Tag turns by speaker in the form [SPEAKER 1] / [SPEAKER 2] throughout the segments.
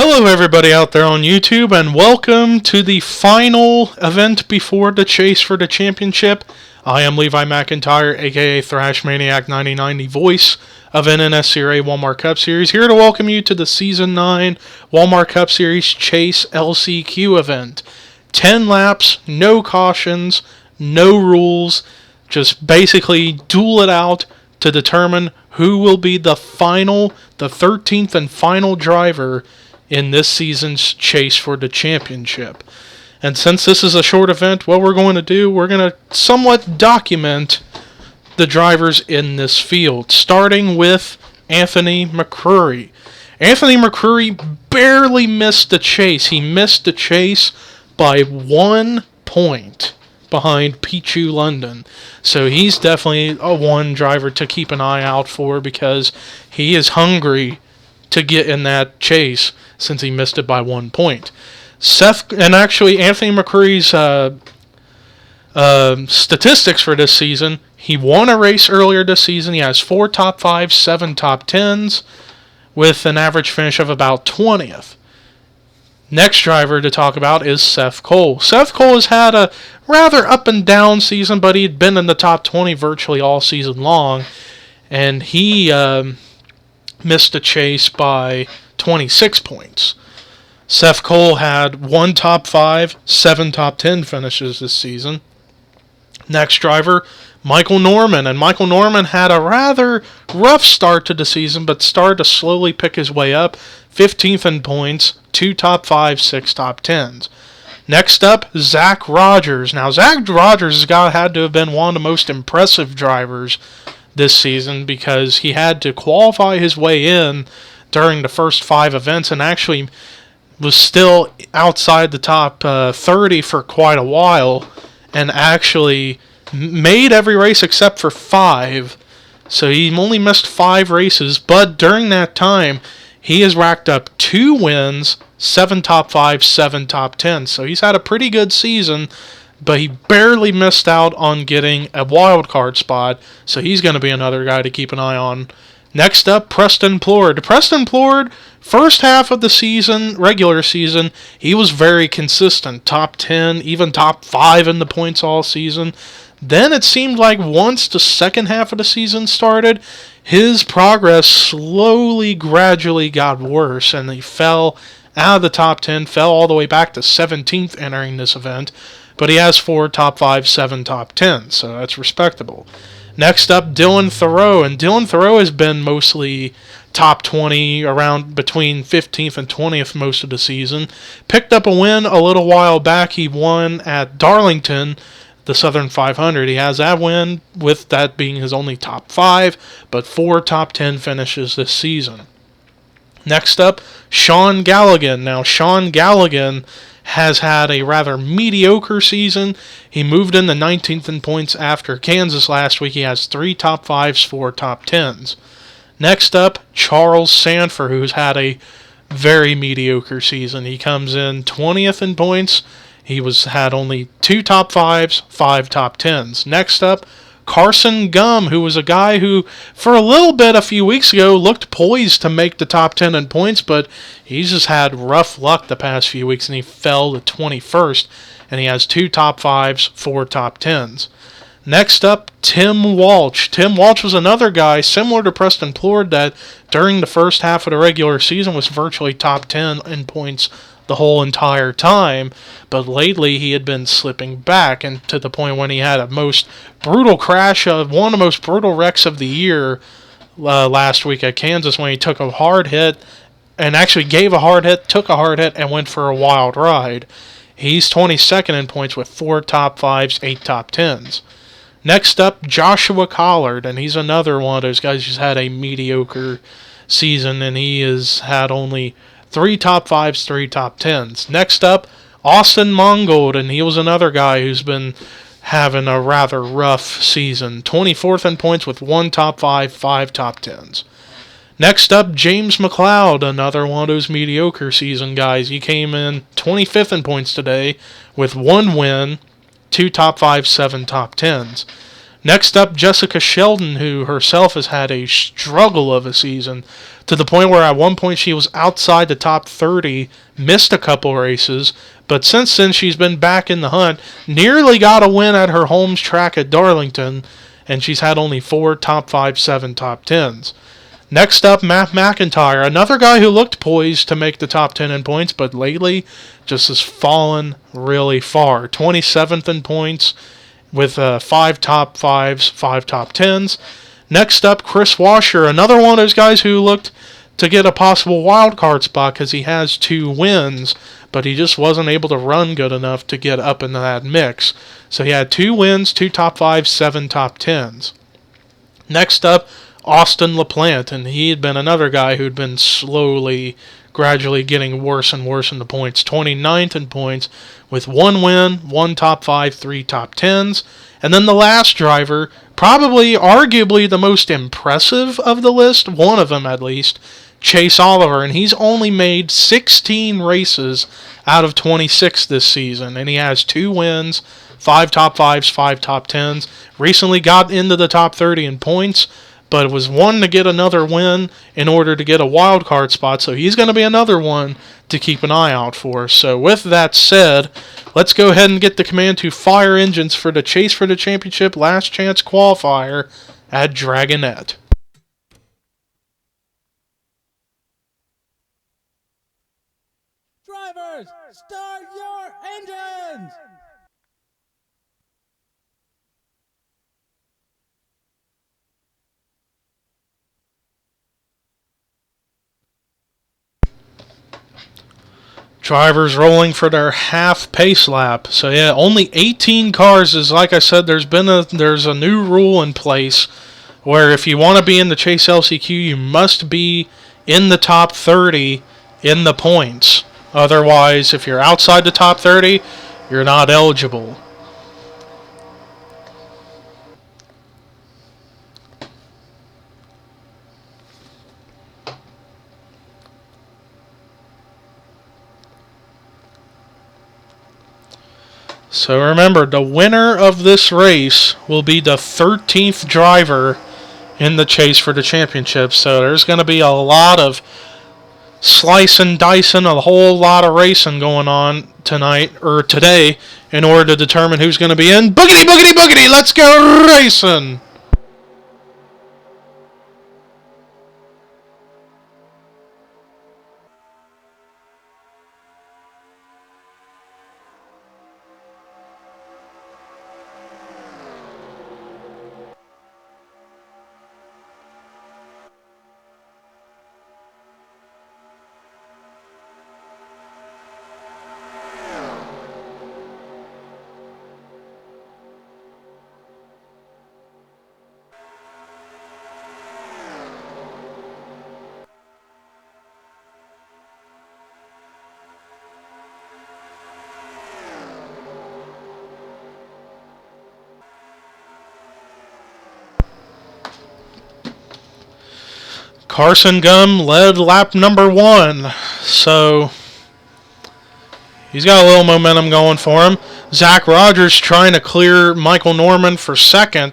[SPEAKER 1] Hello everybody out there on YouTube, and welcome to the final event before the chase for the championship. I am Levi McIntyre, a.k.a. Thrash Maniac 99, the voice of NNSCRA Walmart Cup Series, here to welcome you to the Season 9 Walmart Cup Series Chase LCQ event. 10 laps, no cautions, no rules, just basically duel it out to determine who will be the 13th and final driver in this season's chase for the championship. And since this is a short event, what we're going to do, we're going to somewhat document the drivers in this field, starting with Anthony McCrory. Anthony McCrory barely missed the chase. He missed the chase by 1 point behind Pichu London. So he's definitely a one driver to keep an eye out for, because he is hungry to get in that chase since he missed it by 1 point. Anthony McCrory's statistics for this season: he won a race earlier this season. He has 4 top 5s, 7 top 10s, with an average finish of about 20th. Next driver to talk about is Seth Cole. Seth Cole has had a rather up and down season, but he'd been in the top 20 virtually all season long, and he missed a chase by 26 points. Seth Cole had 1 top 5, 7 top 10 finishes this season. Next driver, Michael Norman. And Michael Norman had a rather rough start to the season, but started to slowly pick his way up. 15th in points, 2 top 5s, 6 top 10s. Next up, Zach Rogers. Now, Zach Rogers had to have been one of the most impressive drivers this season, because he had to qualify his way in during the first 5 events and actually was still outside the top 30 for quite a while, and actually made every race except for 5. So he only missed 5 races, but during that time he has racked up 2 wins, 7 top 5s, 7 top 10s. So he's had a pretty good season, but he barely missed out on getting a wild card spot, so he's going to be another guy to keep an eye on. Next up, Preston Plord. Preston Plord, first half of the season, regular season, he was very consistent. Top 10, even top 5 in the points all season. Then it seemed like once the second half of the season started, his progress slowly, gradually got worse, and he fell out of the top 10, fell all the way back to 17th entering this event. But he has 4 top 5s, 7 top 10s, so that's respectable. Next up, Dylan Thoreau. And Dylan Thoreau has been mostly top 20, around between 15th and 20th most of the season. Picked up a win a little while back. He won at Darlington, the Southern 500. He has that win, with that being his only top 5, but 4 top 10 finishes this season. Next up, Sean Galligan. Now, Sean Galligan has had a rather mediocre season. He moved in the 19th in points after Kansas last week. He has 3 top 5s, 4 top 10s. Next up, Charles Sanford, who's had a very mediocre season. He comes in 20th in points. He had only 2 top 5s, 5 top 10s. Next up, Carson Gum, who was a guy who, for a little bit a few weeks ago, looked poised to make the top 10 in points, but he's just had rough luck the past few weeks, and he fell to 21st, and he has 2 top 5s, 4 top 10s. Next up, Tim Walsh. Tim Walsh was another guy, similar to Preston Plord, that during the first half of the regular season was virtually top 10 in points the whole entire time, but lately he had been slipping back, and to the point when he had a most brutal crash, one of the most brutal wrecks of the year last week at Kansas, when he took a hard hit, and actually gave a hard hit, took a hard hit, and went for a wild ride. He's 22nd in points with 4 top 5s, 8 top 10s. Next up, Joshua Collard, and he's another one of those guys who's had a mediocre season, and he has had only 3 top 5s, 3 top 10s. Next up, Austin Mongold, and he was another guy who's been having a rather rough season. 24th in points with 1 top 5, 5 top 10s. Next up, James McLeod, another one of those mediocre season guys. He came in 25th in points today with 1 win, 2 top 5s, 7 top 10s. Next up, Jessica Sheldon, who herself has had a struggle of a season, to the point where at one point she was outside the top 30, missed a couple races, but since then she's been back in the hunt, nearly got a win at her home track at Darlington, and she's had only 4 top 5, 7 top 10s. Next up, Matt McIntyre, another guy who looked poised to make the top 10 in points, but lately just has fallen really far. 27th in points with 5 top 5s, 5 top 10s. Next up, Chris Washer, another one of those guys who looked to get a possible wild card spot because he has 2 wins, but he just wasn't able to run good enough to get up into that mix. So he had 2 wins, 2 top 5s, 7 top 10s. Next up, Austin LaPlante, and he had been another guy who'd been slowly, gradually getting worse and worse in the points. 29th in points with 1 win, 1 top 5, 3 top 10s. And then the last driver, probably arguably the most impressive of the list, one of them at least, Chase Oliver, and he's only made 16 races out of 26 this season, and he has 2 wins, 5 top 5s, 5 top 10s. Recently got into the top 30 in points, but it was one to get another win in order to get a wild card spot, so he's going to be another one to keep an eye out for. So with that said, let's go ahead and get the command to fire engines for the Chase for the Championship Last Chance Qualifier at Dragonett.
[SPEAKER 2] Drivers, start your engines!
[SPEAKER 1] Drivers rolling for their half pace lap. So yeah, only 18 cars is, like I said, there's a new rule in place where if you want to be in the Chase LCQ, you must be in the top 30 in the points. Otherwise, if you're outside the top 30, you're not eligible. So remember, the winner of this race will be the 13th driver in the Chase for the Championship. So there's going to be a lot of slicing, dicing, a whole lot of racing going on tonight, or today, in order to determine who's going to be in. Boogity, boogity, boogity, let's go racing! Carson Gum led lap number 1, so he's got a little momentum going for him. Zach Rogers trying to clear Michael Norman for second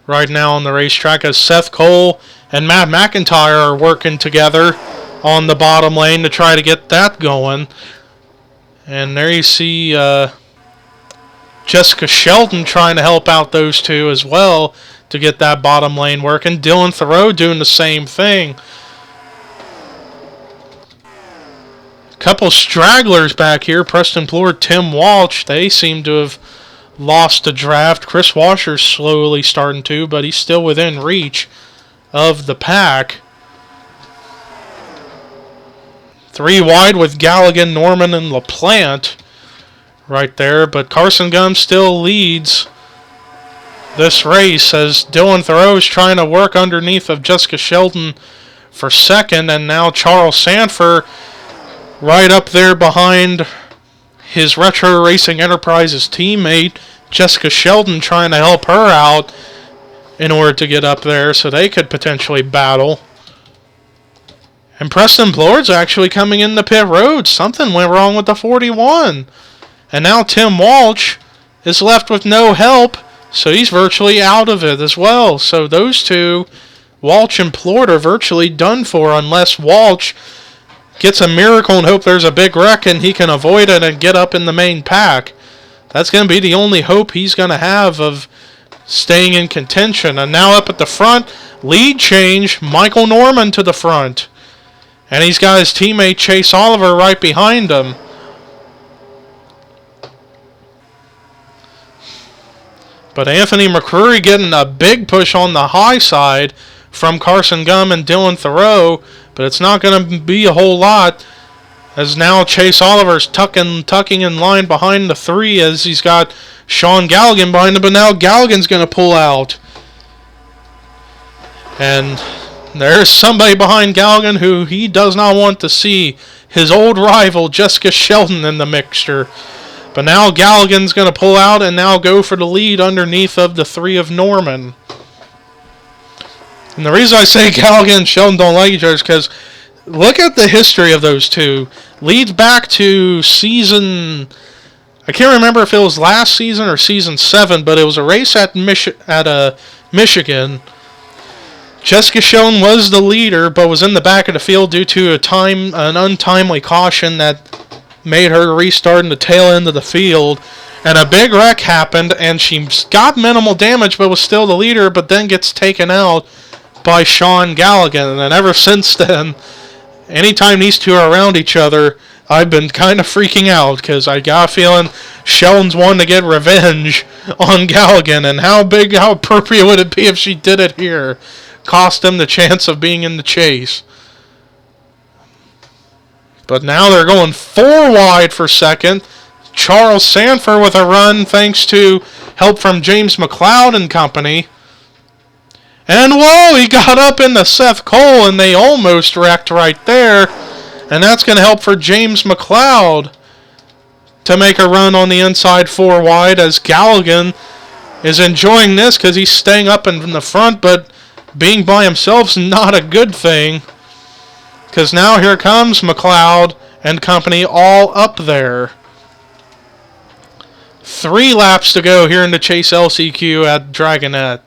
[SPEAKER 1] right now on the racetrack as Seth Cole and Matt McIntyre are working together on the bottom lane to try to get that going. And there you see Jessica Sheldon trying to help out those two as well to get that bottom lane working. Dylan Thoreau doing the same thing. Couple stragglers back here. Preston Plord, Tim Walsh. They seem to have lost the draft. Chris Washer's slowly starting to, but he's still within reach of the pack. 3 wide with Galligan, Norman, and LaPlante right there. But Carson Gum still leads this race as Dylan Thoreau is trying to work underneath of Jessica Sheldon for second, and now Charles Sanford right up there behind his Retro Racing Enterprises teammate Jessica Sheldon, trying to help her out in order to get up there so they could potentially battle. And Preston Plord's actually coming in the pit road. Something went wrong with the 41. And now Tim Walsh is left with no help So he's virtually out of it as well. So those two, Walsh and Plort, are virtually done for unless Walsh gets a miracle and hope there's a big wreck and he can avoid it and get up in the main pack. That's going to be the only hope he's going to have of staying in contention. And now up at the front, lead change, Michael Norman to the front. And he's got his teammate Chase Oliver right behind him. But Anthony McCreary getting a big push on the high side from Carson Gum and Dylan Thoreau, but it's not going to be a whole lot, as now Chase Oliver's tucking in line behind the 3 as he's got Sean Galligan behind him, but now Galligan's going to pull out. And there's somebody behind Galligan who he does not want to see, his old rival Jessica Sheldon in the mixture. But now Galligan's going to pull out and now go for the lead underneath of the 3 of Norman. And the reason I say Galligan and Sheldon don't like each other is because look at the history of those two. Leads back to season, I can't remember if it was last season or season 7, but it was a race at Michigan. Jessica Sheldon was the leader, but was in the back of the field due to an untimely caution that made her restart in the tail end of the field. And a big wreck happened, and she got minimal damage, but was still the leader, but then gets taken out by Sean Galligan. And ever since then, anytime these two are around each other, I've been kind of freaking out, because I got a feeling Sheldon's wanting to get revenge on Galligan. And how appropriate would it be if she did it here? Cost him the chance of being in the chase. But now they're going 4 wide for second. Charles Sanford with a run thanks to help from James McLeod and company. And whoa, he got up into Seth Cole and they almost wrecked right there. And that's going to help for James McLeod to make a run on the inside 4 wide, as Galligan is enjoying this because he's staying up in the front, but being by himself's not a good thing. Because now here comes McLeod and company all up there. 3 laps to go here in the Chase LCQ at Dragonett.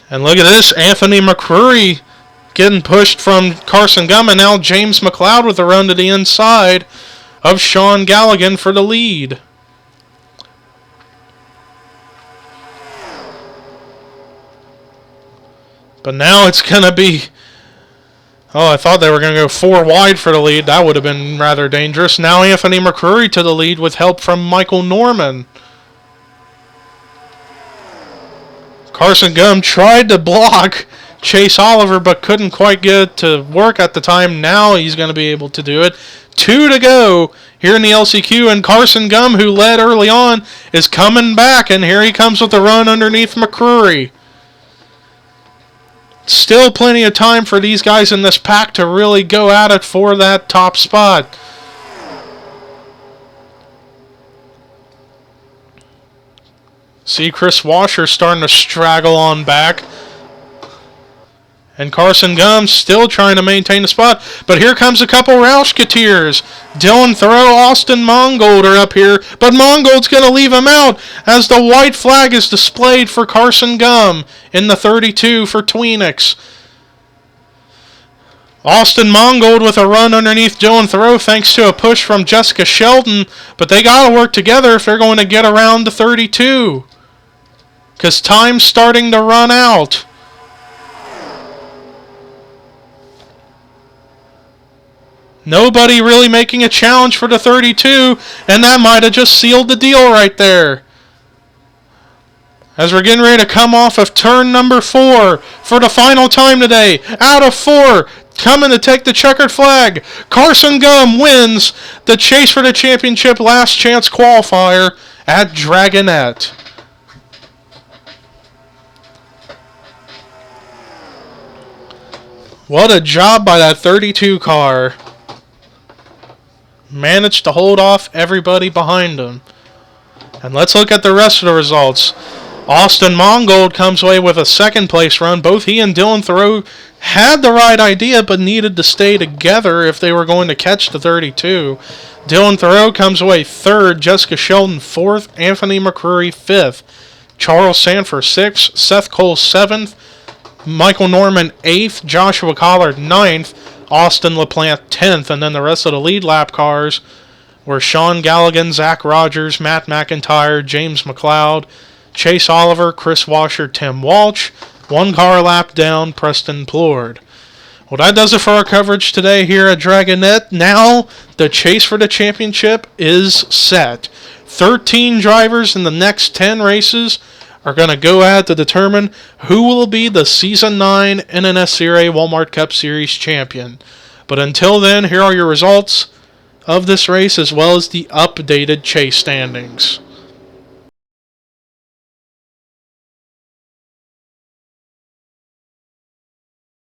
[SPEAKER 1] And look at this, Anthony McCreary getting pushed from Carson Gum, and now James McLeod with a run to the inside of Sean Galligan for the lead. But now it's going to be... Oh, I thought they were going to go 4 wide for the lead. That would have been rather dangerous. Now Anthony McCreary to the lead with help from Michael Norman. Carson Gum tried to block Chase Oliver, but couldn't quite get it to work at the time. Now he's going to be able to do it. 2 to go here in the LCQ, and Carson Gum, who led early on, is coming back, and here he comes with the run underneath McCreary. Still plenty of time for these guys in this pack to really go at it for that top spot. See Chris Washer starting to straggle on back. And Carson Gum still trying to maintain the spot. But here comes a couple Roushketeers. Dylan Thoreau, Austin Mongold are up here. But Mongold's going to leave him out as the white flag is displayed for Carson Gum in the 32 for Tweenix. Austin Mongold with a run underneath Dylan Thoreau thanks to a push from Jessica Sheldon. But they got to work together if they're going to get around the 32. Because time's starting to run out. Nobody really making a challenge for the 32, and that might have just sealed the deal right there. As we're getting ready to come off of turn number 4 for the final time today. Out of 4, coming to take the checkered flag, Carson Gum wins the Chase for the Championship Last Chance Qualifier at Dragonett. What a job by that 32 car. Managed to hold off everybody behind him. And let's look at the rest of the results. Austin Mongold comes away with a second place run. Both he and Dylan Thoreau had the right idea but needed to stay together if they were going to catch the 32. Dylan Thoreau comes away 3rd. Jessica Sheldon 4th. Anthony McCrory 5th. Charles Sanford 6th. Seth Cole 7th. Michael Norman 8th. Joshua Collard 9th. Austin LaPlante 10th. And then the rest of the lead lap cars were Sean Galligan, Zach Rogers, Matt McIntyre, James McLeod, Chase Oliver, Chris Washer, Tim Walsh. 1 car lap down, Preston Plord. Well, that does it for our coverage today here at Dragonett. Now, the chase for the championship is set. 13 drivers in the next 10 races are going to go at to determine who will be the Season 9 NNSCRA Walmart Cup Series champion. But until then, here are your results of this race as well as the updated chase standings.